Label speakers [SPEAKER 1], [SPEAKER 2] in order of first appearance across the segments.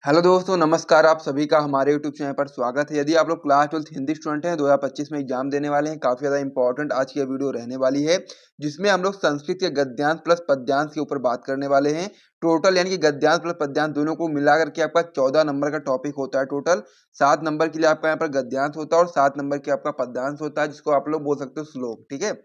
[SPEAKER 1] Hello दोस्तों, नमस्कार। आप सभी का हमारे यूट्यूब चैनल पर स्वागत है। यदि आप लोग क्लास 12th हिंदी स्टूडेंट हैं, 2025 में एग्जाम देने वाले हैं, काफ़ी ज़्यादा इंपॉर्टेंट आज की यह वीडियो रहने वाली है, जिसमें हम लोग संस्कृत के गद्यांश प्लस पद्यांश के ऊपर बात करने वाले हैं। टोटल यानी कि गद्यांश प्लस पद्यांश दोनों को मिला करके आपका 14 नंबर का टॉपिक होता है। टोटल 7 नंबर के लिए आपका यहाँ पर गद्यांश होता है और 7 नंबर के आपका पद्यांश होता है, जिसको आप लोग बोल सकते हो श्लोक। ठीक है,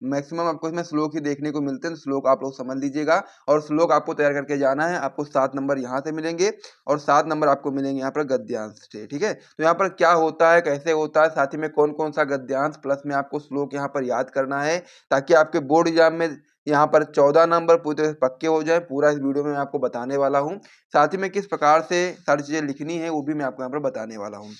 [SPEAKER 1] मैक्सिमम आपको इसमें श्लोक ही देखने को मिलते हैं, तो श्लोक आप लोग समझ लीजिएगा और श्लोक आपको तैयार करके जाना है। आपको 7 नंबर यहाँ से मिलेंगे और 7 नंबर आपको मिलेंगे यहाँ पर गद्यांश से। ठीक है, तो यहाँ पर क्या होता है, कैसे होता है, साथ ही में कौन कौन सा गद्यांश प्लस में आपको श्लोक यहाँ पर याद करना है, ताकि आपके बोर्ड एग्जाम में यहाँ पर 14 नंबर पूरी तरह से पक्के हो जाए। पूरा इस वीडियो में मैं आपको बताने वाला हूँ। साथ ही में किस प्रकार से सारी चीजें लिखनी है वो भी मैं आपको यहाँ पर बताने वाला हूँ,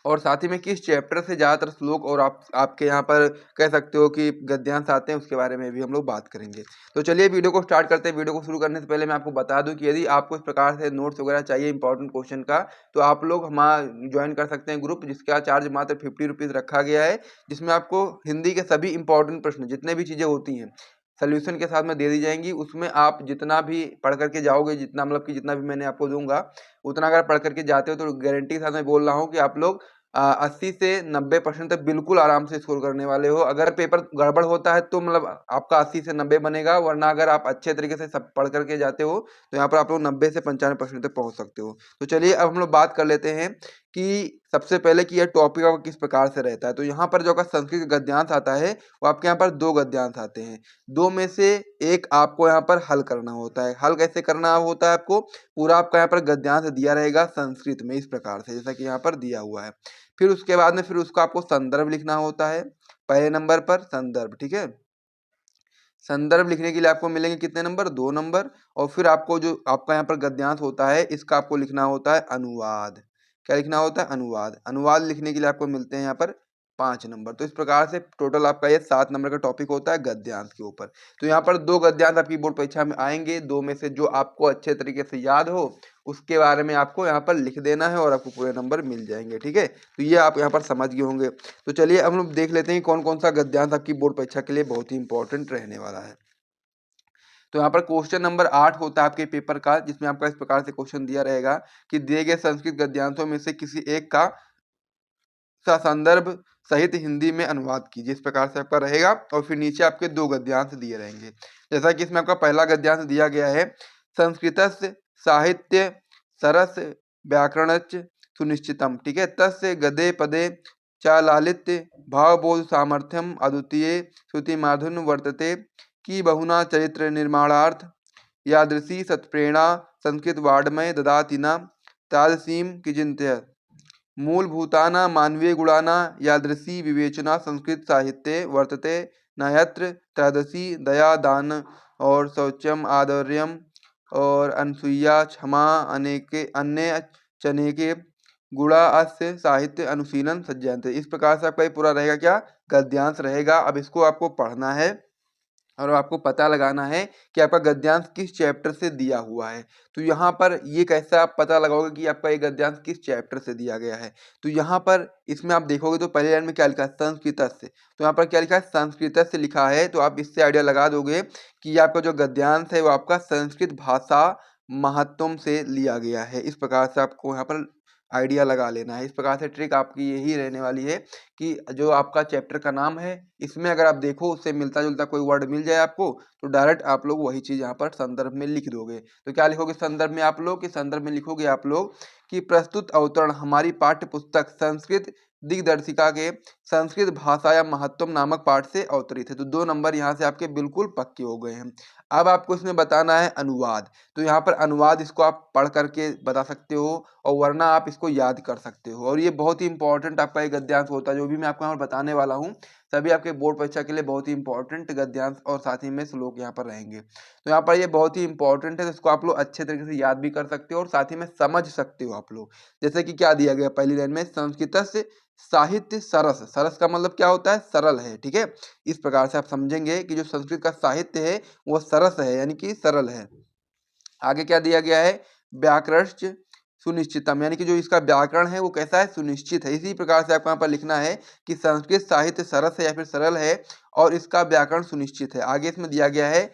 [SPEAKER 1] और साथ ही में किस चैप्टर से ज़्यादातर श्लोक और आपके यहाँ पर कह सकते हो कि गद्यांश आते हैं, उसके बारे में भी हम लोग बात करेंगे। तो चलिए वीडियो को स्टार्ट करते हैं। वीडियो को शुरू करने से पहले मैं आपको बता दूं कि यदि आपको इस प्रकार से नोट्स वगैरह चाहिए इंपॉर्टेंट क्वेश्चन का, तो आप लोग हमारा ज्वाइन कर सकते हैं ग्रुप, जिसका चार्ज मात्र 50 रुपीज़ रखा गया है, जिसमें आपको हिंदी के सभी इंपॉर्टेंट प्रश्न जितने भी चीज़ें होती हैं सोल्यूशन के साथ में दे दी जाएंगी। उसमें आप जितना भी पढ़ करके जाओगे, जितना मतलब कि जितना भी मैंने आपको दूंगा उतना अगर पढ़ करके जाते हो, तो गारंटी के साथ मैं बोल रहा हूँ कि आप लोग 80 से 90% तक बिल्कुल आराम से स्कोर करने वाले हो। अगर पेपर गड़बड़ होता है तो मतलब आपका 80 से 90 बनेगा, वरना अगर आप अच्छे तरीके से सब पढ़ करके जाते हो तो यहाँ पर आप लोग 90 से 95% तक पहुँच सकते हो। तो चलिए अब हम लोग बात कर लेते हैं कि सबसे पहले कि यह टॉपिक आपका किस प्रकार से रहता है। तो यहाँ पर जो आपका संस्कृत गद्यांश आता है, वो आपके यहाँ पर 2 गद्यांश आते हैं। 2 में से एक आपको यहाँ पर हल करना होता है। हल कैसे करना होता है आपको, पूरा आपका यहाँ पर गद्यांश दिया रहेगा संस्कृत में इस प्रकार से, जैसा कि यहाँ पर दिया हुआ है। फिर उसके बाद में फिर उसका आपको संदर्भ लिखना होता है, पहले नंबर पर संदर्भ। ठीक है, संदर्भ लिखने के लिए आपको मिलेंगे कितने नंबर, 2 नंबर। और फिर आपको जो आपका यहाँ पर गद्यांश होता है, इसका आपको लिखना होता है अनुवाद। क्या लिखना होता है, अनुवाद। अनुवाद लिखने के लिए आपको मिलते हैं यहाँ पर 5 नंबर। तो इस प्रकार से टोटल आपका ये 7 नंबर का टॉपिक होता है गद्यांश के ऊपर। तो यहाँ पर 2 गद्यांश आपकी बोर्ड परीक्षा में आएंगे, 2 में से जो आपको अच्छे तरीके से याद हो उसके बारे में आपको यहाँ पर लिख देना है और आपको पूरे नंबर मिल जाएंगे। ठीक है, तो ये आप यहाँ पर समझ गए होंगे। तो चलिए हम लोग देख लेते हैं कौन कौन सा गद्यांश आपकी बोर्ड परीक्षा के लिए बहुत ही इंपॉर्टेंट रहने वाला है। तो यहाँ पर क्वेश्चन नंबर 8 होता है आपके पेपर का, जिसमें आपका इस प्रकार से क्वेश्चन दिया रहेगा कि दिए गए संस्कृत गद्यांशों में से किसी एक का संदर्भ सहित हिंदी में अनुवाद कीजिए। इस प्रकार से आपका रहेगा और फिर नीचे आपके 2 गद्यांश दिए रहेंगे। जैसा कि इसमें आपका पहला गद्यांश दिया गया है, संस्कृतस्य साहित्य सरस व्याकरणच सुनिश्चितम। ठीक है, तस्य गदे पदे च लालित्य भावबोध सामर्थ्यम अद्वितीय श्रुति माधुर्य वर्तते कि बहुना चरित्र निर्माणार्थ यादृशी सत्प्रेरणा संस्कृत वाड्मय ददाति न तादृशीं किचिन्त्य मूलभूतानां मानवीयगुणानां यादृशी विवेचना संस्कृत साहित्ये वर्तते न यत्र तादृशी दया दान और शौचम आदर्यम और अनसूया क्षमा अनेके अन्य चनेके गुणा अस्य साहित्य अनुशीलन सज्जयन्ते। इस प्रकार से आपका ये पूरा रहेगा क्या, गद्यांश रहेगा। अब इसको आपको पढ़ना है और आपको पता लगाना है कि आपका गद्यांश किस चैप्टर से दिया हुआ है। तो यहाँ पर ये कैसे आप पता लगाओगे कि आपका ये गद्यांश किस चैप्टर से दिया गया है। तो यहाँ पर इसमें आप देखोगे तो पहले लाइन में क्या लिखा है, संस्कृत से। तो यहाँ पर क्या लिखा है, संस्कृत से लिखा है। तो आप इससे आइडिया लगा दोगे कि आपका जो गद्यांश है वो आपका संस्कृत भाषा महत्वम से लिया गया है। इस प्रकार से आपको यहाँ पर आइडिया लगा लेना है। इस प्रकार से ट्रिक आपकी यही रहने वाली है कि जो आपका चैप्टर का नाम है, इसमें अगर आप देखो उससे मिलता जुलता कोई वर्ड मिल जाए आपको, तो डायरेक्ट आप लोग वही चीज़ यहाँ पर संदर्भ में लिख दोगे। तो क्या लिखोगे संदर्भ में आप लोग, कि संदर्भ में लिखोगे आप लोग कि प्रस्तुत अवतरण हमारी पाठ्य पुस्तक संस्कृत दिग्दर्शिका के संस्कृत भाषा या महत्वम नामक पाठ से अवतरित है। तो 2 नंबर यहाँ से आपके बिल्कुल पक्के हो गए हैं। अब आपको इसमें बताना है अनुवाद। तो यहाँ पर अनुवाद इसको आप पढ़ करके बता सकते हो और वरना आप इसको याद कर सकते हो। और ये बहुत ही इंपॉर्टेंट आपका एक गद्यांश होता है, जो भी मैं आपको यहाँ पर बताने वाला हूँ सभी आपके बोर्ड परीक्षा के लिए बहुत ही इंपॉर्टेंट गद्यांश और साथ ही में श्लोक यहाँ पर रहेंगे। तो यहाँ पर ये बहुत ही इंपॉर्टेंट है, तो इसको आप लोग अच्छे तरीके से याद भी कर सकते हो और साथ ही में समझ सकते हो आप लोग। जैसे कि क्या दिया गया पहली लाइन में, संस्कृत से साहित्य सरस। सरस का मतलब क्या होता है, सरल है। ठीक है, इस प्रकार से आप समझेंगे कि जो संस्कृत का साहित्य है वो सरस है, यानी कि सरल है। आगे क्या दिया गया है, व्याकरणश्च सुनिश्चितम, यानी कि जो इसका व्याकरण है वो कैसा है, सुनिश्चित है। इसी प्रकार से आपको यहाँ पर लिखना है कि संस्कृत साहित्य सरस है या फिर सरल है और इसका व्याकरण सुनिश्चित है। आगे इसमें दिया गया है,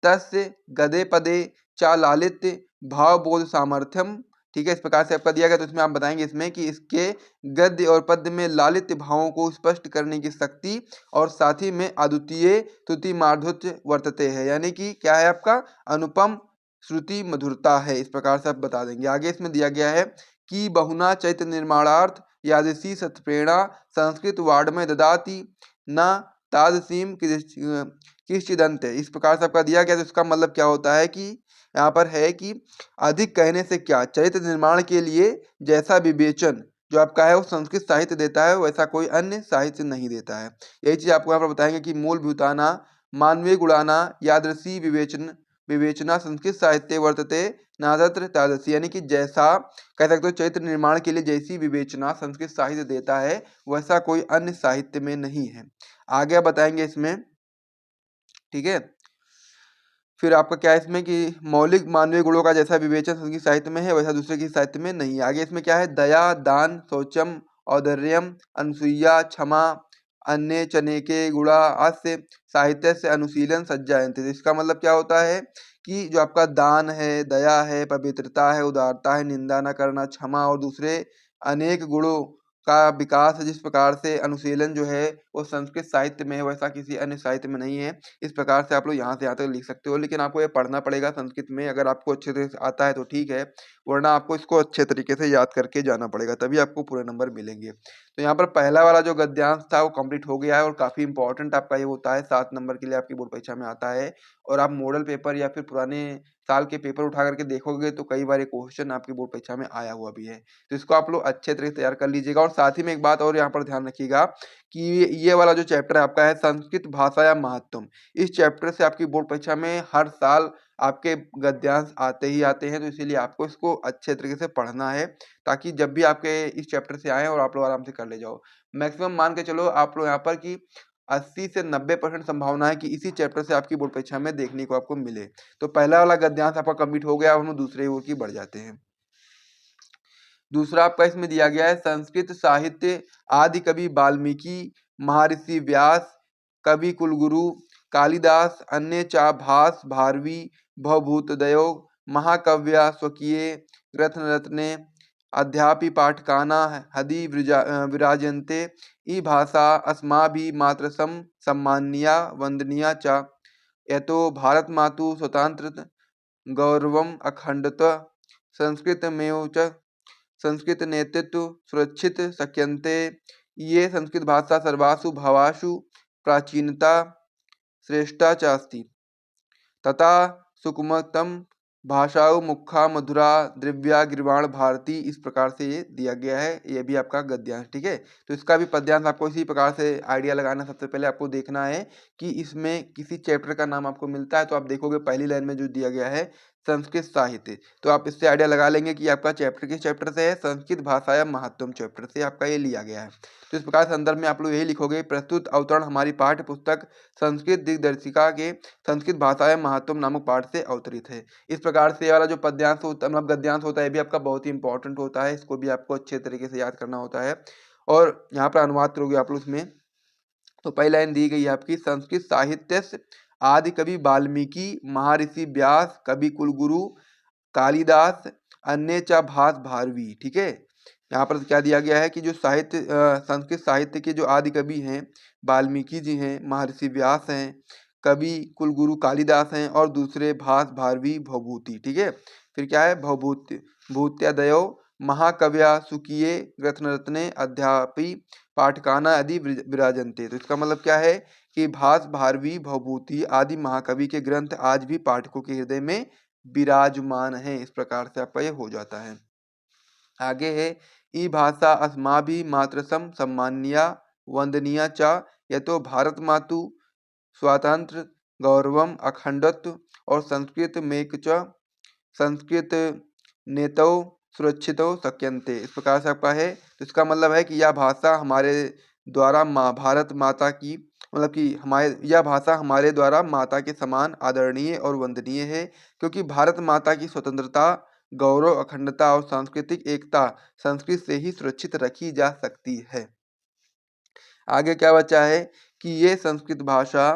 [SPEAKER 1] तस्य गदे पदे चा लालित्य भावबोध सामर्थ्यम ठीक है, इस प्रकार से आपका दिया गया, तो इसमें आप बताएंगे इसमें कि इसके गद्य और पद्य में लालित्य भावों को स्पष्ट करने की शक्ति और साथ ही में अद्वितीय तुति माधुर्य वर्तते है, यानी कि क्या है आपका अनुपम श्रुति मधुरता है। इस प्रकार से आप बता देंगे। आगे इसमें दिया गया है कि बहुना चैत्य निर्माणार्थ यादृशी सत्प्रेरणा संस्कृत वाड में ददाति न तादसीम किश्चिदंत। इस प्रकार से आपका दिया गया, तो इसका मतलब क्या होता है कि यहाँ पर है कि अधिक कहने से क्या, चरित्र निर्माण के लिए जैसा विवेचन जो आपका है वो संस्कृत साहित्य देता है वैसा कोई अन्य साहित्य नहीं देता है। यही चीज आपको यहाँ पर बताएंगे कि मूल भूताना मानवीय गुणाना यादृशी विवेचना संस्कृत साहित्य वर्तते नादत्र तादृशी, यानी कि जैसा कह सकते हो चरित्र निर्माण के लिए जैसी विवेचना संस्कृत साहित्य देता है वैसा कोई अन्य साहित्य में नहीं है। आगे बताएंगे इसमें, ठीक है। फिर आपका क्या है इसमें कि मौलिक मानवीय गुणों का जैसा विवेचन संस्कृत साहित्य में है वैसा दूसरे की साहित्य में नहीं है। आगे इसमें क्या है, दया दान शौचम औदार्यम अनुसूया क्षमा अन्य चनेके गुणा हास्य साहित्य से अनुशीलन सज्जायन्ते। तो इसका मतलब क्या होता है कि जो आपका दान है, दया है, पवित्रता है, उदारता है, निंदा न करना, क्षमा और दूसरे अनेक गुणों का विकास है, जिस प्रकार से अनुशीलन जो है वो संस्कृत साहित्य में है वैसा किसी अन्य साहित्य में नहीं है। इस प्रकार से आप लोग यहाँ से यहाँ तक लिख सकते हो, लेकिन आपको ये पढ़ना पड़ेगा संस्कृत में। अगर आपको अच्छे तरीके से आता है तो ठीक है, वरना आपको इसको अच्छे तरीके से याद करके जाना पड़ेगा, तभी आपको पूरे नंबर मिलेंगे। तो यहाँ पर पहला वाला जो गद्यांश था वो कंप्लीट हो गया है और काफी इंपॉर्टेंट आपका ये होता है, 7 नंबर के लिए आपकी बोर्ड परीक्षा में आता है। और आप मॉडल पेपर या फिर पुराने साल के पेपर उठा करके देखोगे तो कई बार ये क्वेश्चन आपकी बोर्ड परीक्षा में आया हुआ भी है। तो इसको आप लोग अच्छे तरीके से तैयार कर लीजिएगा। और साथ ही में एक बात और यहाँ पर ध्यान रखिएगा कि ये वाला जो चैप्टर है आपका है संस्कृत भाषा या महत्व, इस चैप्टर से आपकी बोर्ड परीक्षा में हर साल आपके गद्यांश आते ही आते हैं। तो इसीलिए आपको इसको अच्छे तरीके से पढ़ना है ताकि जब भी आपके इस चैप्टर से आए और आप लोग आराम से कर ले जाओ। मैक्सिमम मान के चलो आप लोग यहाँ पर कि 80 से 90% संभावना है कि इसी चैप्टर से आपकी बोर्ड परीक्षा में देखने को आपको मिले। तो पहला वाला गद्यांश आपका कंप्लीट हो गया, हम दूसरे ओर की बढ़ जाते हैं। दूसरा आपका इसमें दिया गया है संस्कृत साहित्य आदि कवि वाल्मीकि महर्षि व्यास कवि कुलगुरु कालिदास अन्य चा भास भारवी भवभूतदयो महाकव्या स्वकीय रत्न रत्ने अध्यापि पाठकाना हदि विराजन्ते ई भाषा अस्माभि मातृसम सम्माननीया वंदनीया च यतो भारत मातु स्वतंत्र गौरवम अखंडत संस्कृतमेव च संस्कृत नेतृत्व सुरक्षित शक्यन्ते ये संस्कृत भाषा सर्वासु भावासु प्राचीनता श्रेष्ठा च अस्ति तथा सुकुमतम भाषाओं मुखा मधुरा द्रव्या गिरवाण भारती। इस प्रकार से ये दिया गया है, ये भी आपका गद्यांश, ठीक है। तो इसका भी पद्यांश आपको इसी प्रकार से आइडिया लगाना। सबसे पहले आपको देखना है कि इसमें किसी चैप्टर का नाम आपको मिलता है तो आप देखोगे पहली लाइन में जो दिया गया है संस्कृत साहित्य, तो आप इससे आइडिया लगा लेंगे कि आपका चैप्टर किस चैप्टर से है, संस्कृत भाषा या महत्वम चैप्टर से आपका ये लिया गया है। तो इस प्रकार संदर्भ में आप लोग यही लिखोगे, प्रस्तुत अवतरण हमारी पाठ्य पुस्तक संस्कृत दिग्दर्शिका के संस्कृत भाषा या महत्वम नामक पाठ से अवतरित है। इस प्रकार से ये वाला जो पद्यांश होता है मतलब गद्यांश होता है ये भी आपका बहुत ही इंपॉर्टेंट होता है, इसको भी आपको अच्छे तरीके से याद करना होता है। और यहाँ पर अनुवाद करोगे आप लोग इसमें, तो पहली लाइन दी गई है आपकी संस्कृत साहित्य आदि कवि वाल्मीकि महर्षि व्यास कवि कुलगुरु कालिदास अन्य चा भास भारवी, ठीक है। यहाँ पर क्या दिया गया है कि जो साहित्य संस्कृत साहित्य के जो आदि कवि हैं वाल्मीकि जी हैं, महर्षि व्यास हैं, कवि कुलगुरु कालिदास हैं और दूसरे भास भारवी भवभूति, ठीक है। फिर क्या है भवभूति भूत्यादयो महाकव्या सुकीय रत्न रत्ने अध्यापी पाठकाना आदि विराजन्ते। तो इसका मतलब क्या है कि भास भारवी भवभूति आदि महाकवि के ग्रंथ आज भी पाठकों के हृदय में विराजमान है। इस प्रकार से आपका ये हो जाता है। आगे है ई भाषा अस्माभि मातृसम सम्माननीया वंदनीया च यतो भारत मातु स्वातंत्र गौरवम अखंडत्व और संस्कृत मेक च संस्कृत नेतो सुरक्षितो शक्यन्ते। इस प्रकार से आपका है। तो इसका मतलब है कि यह भाषा हमारे द्वारा भारत माता की मतलब कि हमारे यह भाषा हमारे द्वारा माता के समान आदरणीय और वंदनीय है, क्योंकि भारत माता की स्वतंत्रता गौरव अखंडता और सांस्कृतिक एकता संस्कृत से ही सुरक्षित रखी जा सकती है। आगे क्या बचा है कि ये संस्कृत भाषा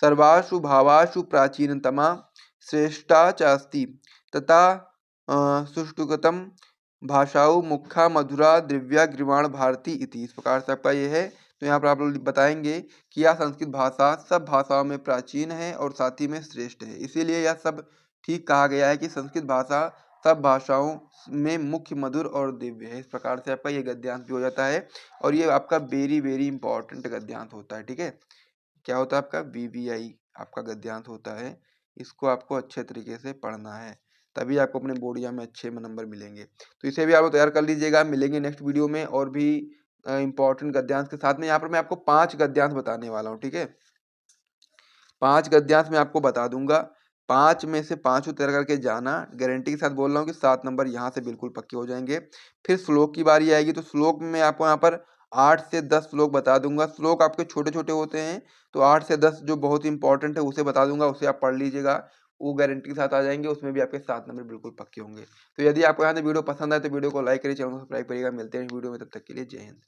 [SPEAKER 1] सर्वासु भावासु प्राचीनतमा श्रेष्ठा च अस्ति तथा सुष्ठुगतम भाषाऊ मुख्या मधुरा दिव्या ग्रीवाण भारती इति, इस प्रकार से आपका ये है। तो यहाँ पर आप लोग बताएंगे कि यह संस्कृत भाषा सब भाषाओं में प्राचीन है और साथ ही में श्रेष्ठ है, इसीलिए यह सब ठीक कहा गया है कि संस्कृत भाषा सब भाषाओं में मुख्य, मधुर और दिव्य है। इस प्रकार से आपका ये गद्यांश भी हो जाता है और ये आपका वेरी वेरी इंपॉर्टेंट गद्यांश होता है। ठीक है, क्या होता है आपका वीवीआई आपका गद्यांश होता है, इसको आपको अच्छे तरीके से पढ़ना है, तभी आपको अपने बोर्ड एग्जाम में अच्छे नंबर मिलेंगे। तो इसे भी आप तैयार कर लीजिएगा। मिलेंगे नेक्स्ट वीडियो में और भी इंपॉर्टेंट गद्यांश के साथ में। यहाँ पर मैं आपको 5 गद्यांश बताने वाला हूँ। ठीक है, 5 गद्यांश मैं आपको बता दूंगा, 5 में से 5 तैयार करके जाना, गारंटी के साथ बोल रहा हूँ कि 7 नंबर यहाँ से बिल्कुल पक्के हो जाएंगे। फिर श्लोक की बारी आएगी, तो श्लोक में आपको यहाँ पर 8 से 10 श्लोक बता दूंगा। श्लोक आपके छोटे छोटे होते हैं, तो 8 से 10 जो बहुत इंपॉर्टेंट है उसे बता दूंगा, उसे आप पढ़ लीजिएगा, वो गारंटी के साथ आ जाएंगे, उसमें भी आपके 7 नंबर बिल्कुल पक्के होंगे। तो यदि आपको यहाँ से वीडियो पसंद आए तो वीडियो को लाइक करिए, चैनल को सब्सक्राइब करिएगा। मिलते हैं वीडियो में, तब तक के लिए जय हिंद।